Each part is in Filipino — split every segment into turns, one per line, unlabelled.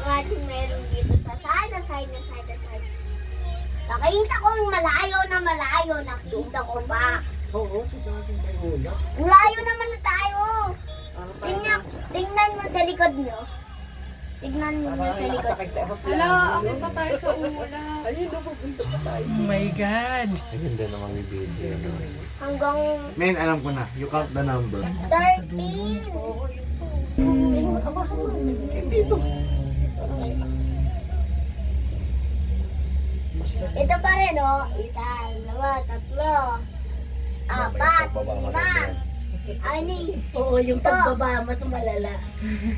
imagine meron dito sa side. Nakita ko malayo. Nakita ko pa.
Oo, sa dati may hula.
Layo naman na tayo. Tingnan mo sa likod nyo. Tignan mo sa likod.
Hala, amin pa tayo sa ula.
Ayun, pupunta pa tayo.
Oh my God.
Ay, ganda naman yung video.
Hanggang
Men, alam ko na. You count the number.
13.
Dito.
Ito pa rin, oh. Isa, dalawa, tatlo, apat, lima, anim.
Oo, yung pagbaba, mas malala.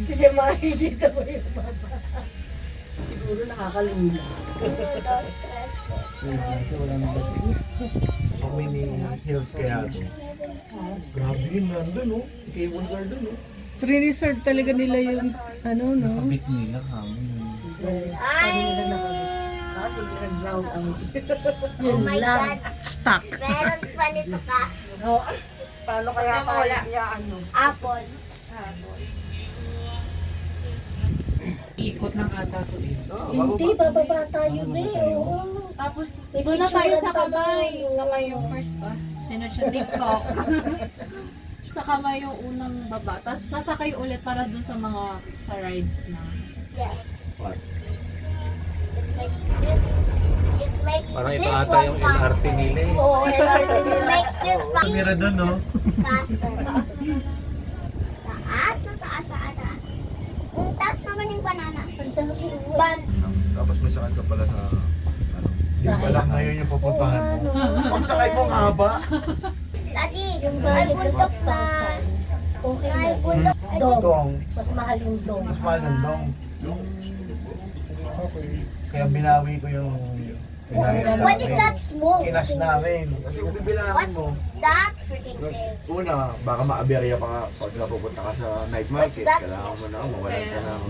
Kasi makikita mo yung baba. Siguro nakakalula.
1, 2, 3, 4, 5, 6, 7, 8, 9, 10.
How many hills kaya ito? Grabe yun, nandun, no? Cable car dun, no?
Pre-reserve talaga nila yung ano, no?
Nakabit nila kami.
Ay!
Nag-ground out.
Oh my God!
Stuck.
Meron pa nito ka.
Paano kaya tayo ano?
Apple.
Ikot ng ata ko dito.
Hindi, bababa tayo na oo.
Tapos, doon na tayo sa kamay. Kamay yung first ba? Sinunod siya TikTok. Sa kamay yung unang baba. Tapos sasakay ulit para dun sa mga sa rides na.
Yes.
What?
It's like this. It makes
Parang ito
this
ata
one
yung
faster.
LRT nila eh.
Oo, LRT
It
nila.
makes this
Mira dun, no?
faster.
Taas naman.
Taas na ata. Ang taas naman yung banana.
Ang dami.
Tapos may sakit ka pala sa... Ano?
Sa
Hindi pala ngayon yung pupuntahan mo. Ang sakay mo, ang haba.
Daddy,
Yung
ay
bayad na
bundok na.
6,000. Okay
Ay
na.
bundok. Ay,
Dong.
Dong.
Mas mahal yung dong.
Mas mahal ng dong. Kaya binawi ko yung...
What is that smoke?
Kinas namin. Kasi kung bibilangin
What's
mo,
that freaking thing?
una, baka ma-aberya pa ka pag napupunta ka sa night market.
What's that?
Kailangan mo na mawalan ka ng...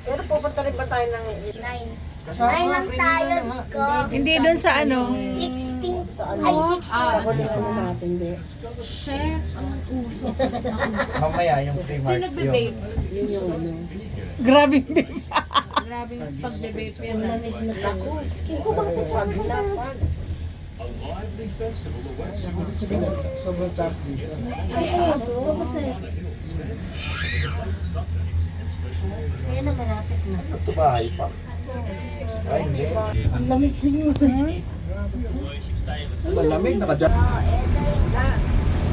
Pero pupunta rin ba tayo ng
9.
Kasama,
9 lang
free
tayo,
na
Diyos
nga.
ko.
Hindi doon sa ano.
16.
Saan?
Ay, 16.
Ako din ano natin, di.
Shit, ang uso.
Mamaya yung free
Sino
market.
nagbe-vape?
Yun yung ano.
Grabe babe.
Grabe yung pagbe-vape yan.
Lamig na tayo.
Ako bakit pag lapag? Sobrang taas dito.
Oo, masaya. Kaya na malapit na.
Ito bahay pa. Ay, hindi.
Ang lamig siguro.
Malamig, nakadyan.
Oh, ito yung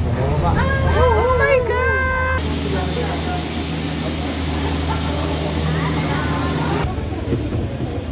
Bumaba.